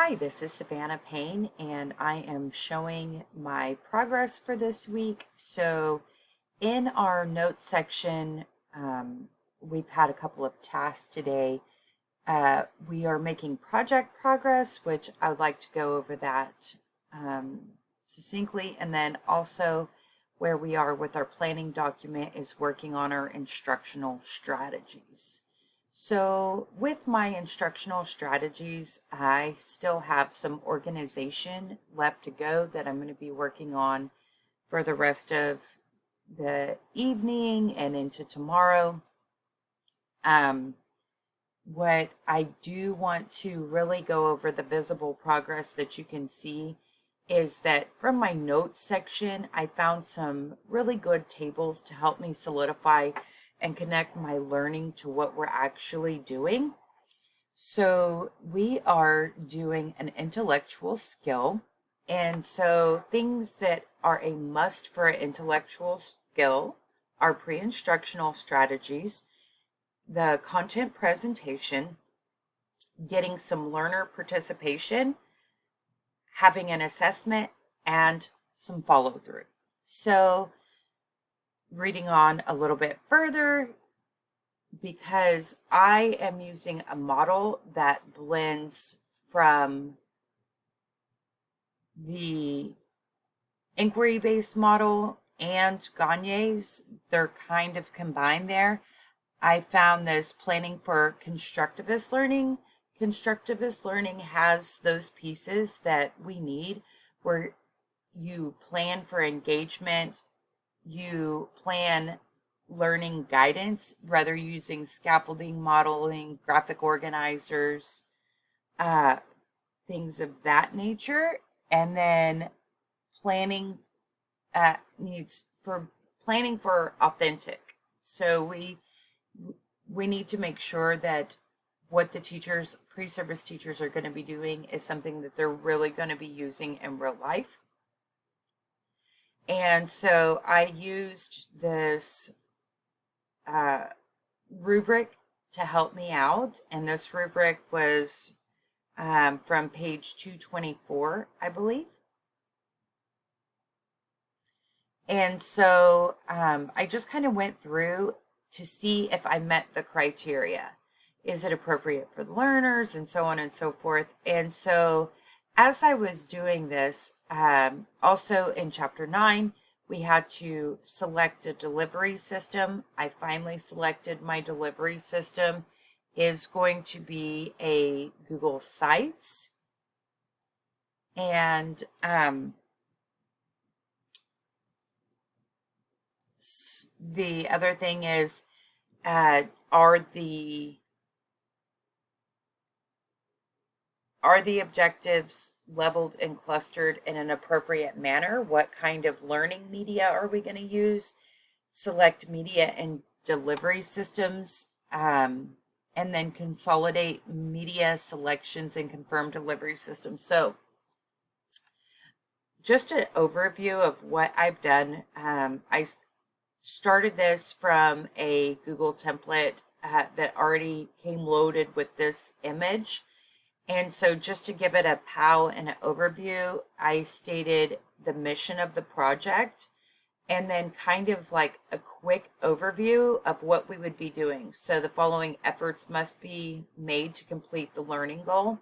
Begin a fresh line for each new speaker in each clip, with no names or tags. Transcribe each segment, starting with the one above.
Hi, this is Savannah Payne, and I am showing my progress for this week. So, in our notes section, we've had a couple of tasks today. We are making project progress, which I would like to go over that succinctly, and then also where we are with our planning document is working on our instructional strategies. So, with my instructional strategies, I still have some organization left to go that I'm going to be working on for the rest of the evening and into tomorrow. Um, what I do want to really go over the visible progress that you can see is that from my notes section, I found some really good tables to help me solidify and connect my learning to what we're actually doing. So we are doing an intellectual skill. And so things that are a must for an intellectual skill are pre-instructional strategies, the content presentation, getting some learner participation, having an assessment, and some follow through. So, reading on a little bit further, because I am using a model that blends from the inquiry based model and Gagne's, they're kind of combined there. I found this planning for constructivist learning. Constructivist learning has those pieces that we need where you plan for engagement, you plan learning guidance, rather using scaffolding, modeling, graphic organizers, uh, things of that nature. And then planning needs for planning for authentic. So we need to make sure that what the teachers, pre-service teachers, are going to be doing is something that they're really going to be using in real life. And so I used this uh, rubric to help me out. And this rubric was from page 224, I believe. And so I just kind of went through to see if I met the criteria. Is it appropriate for the learners, and so on and so forth. And so as I was doing this, also in chapter 9, we had to select a delivery system. I finally selected my delivery system is going to be a Google Sites. And the other thing is, are the objectives leveled and clustered in an appropriate manner? What kind of learning media are we going to use? Select media and delivery systems, and then consolidate media selections and confirm delivery systems. So just an overview of what I've done. I started this from a Google template that already came loaded with this image. And so just to give it a POW and an overview, I stated the mission of the project and then kind of like a quick overview of what we would be doing. So the following efforts must be made to complete the learning goal.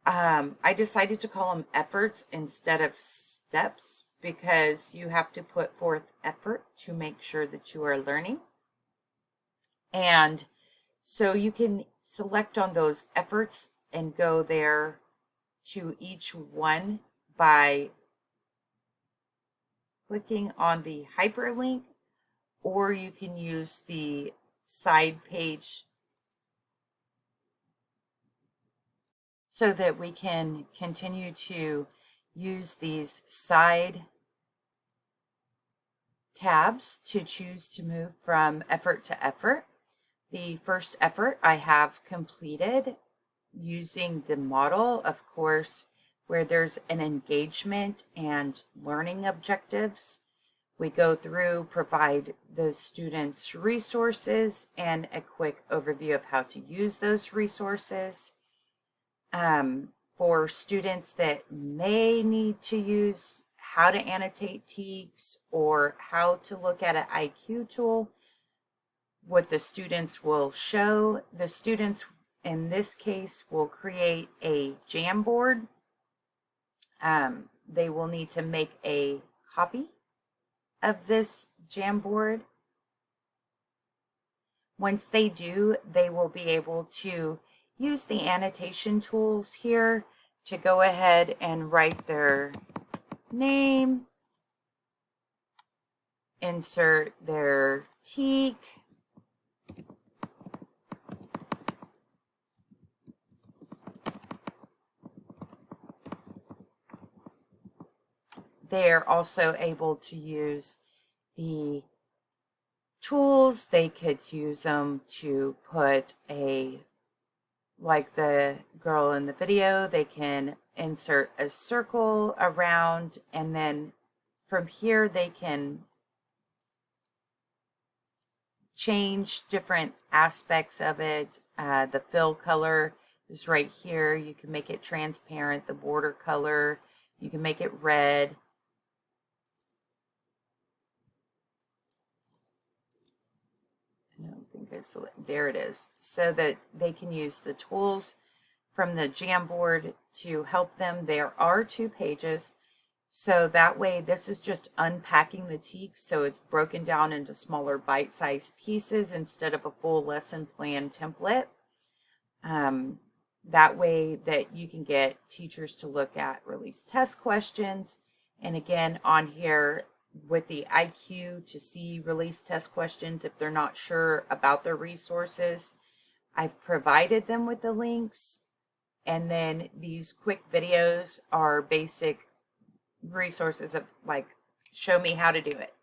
I decided to call them efforts instead of steps because you have to put forth effort to make sure that you are learning. And so you can select on those efforts and go there to each one by clicking on the hyperlink, or you can use the side page so that we can continue to use these side tabs to choose to move from effort to effort. The first effort I have completed using the model, of course, where there's an engagement and learning objectives. We go through, provide the students resources and a quick overview of how to use those resources. For students that may need to use how to annotate TEKS or how to look at an IQ tool, what the students will show, the students in this case will create a Jamboard. They will need to make a copy of this Jamboard. Once they do, they will be able to use the annotation tools here to go ahead and write their name, insert their TEK, they're also able to use the tools. They could use them to put like the girl in the video, they can insert a circle around, and then from here they can change different aspects of it. The fill color is right here. You can make it transparent, the border color. You can make it red. I don't think it's, there it is. So that they can use the tools from the Jamboard to help them. There are 2 pages. So that way, this is just unpacking the TEKS, so it's broken down into smaller bite-sized pieces instead of a full lesson plan template. That way that you can get teachers to look at release test questions. And again, on here with the IQ to see release test questions, if they're not sure about their resources, I've provided them with the links. And then these quick videos are basic resources of like, show me how to do it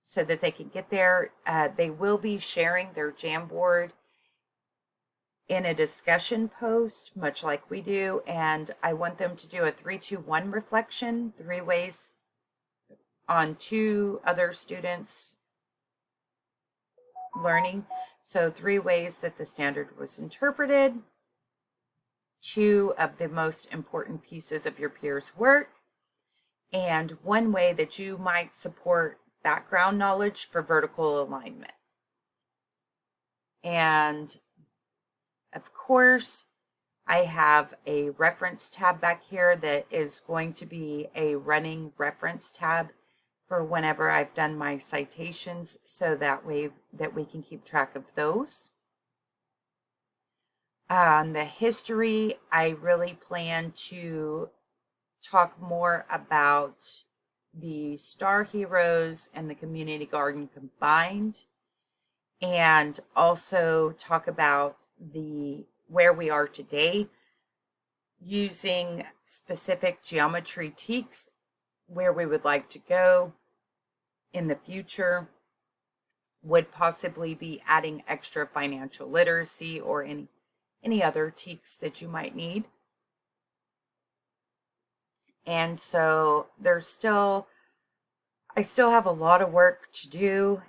so that they can get there. They will be sharing their Jamboard in a discussion post, much like we do. And I want them to do a 3-2-1 reflection, 3 ways on 2 other students learning. So 3 ways that the standard was interpreted, 2 of the most important pieces of your peers' work, and 1 way that you might support background knowledge for vertical alignment. And of course, I have a reference tab back here that is going to be a running reference tab for whenever I've done my citations, so that way that we can keep track of those. The history, I really plan to talk more about the Star Heroes and the Community Garden combined, and also talk about where we are today using specific geometry TEKS, where we would like to go in the future, would possibly be adding extra financial literacy or any other TEKS that you might need. And so I still have a lot of work to do,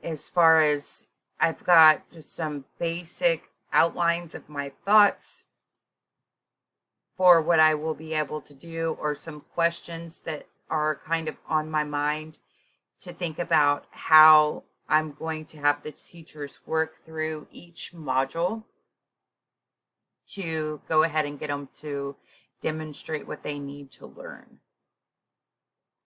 as far as I've got just some basic outlines of my thoughts for what I will be able to do, or some questions that are kind of on my mind to think about how I'm going to have the teachers work through each module to go ahead and get them to demonstrate what they need to learn.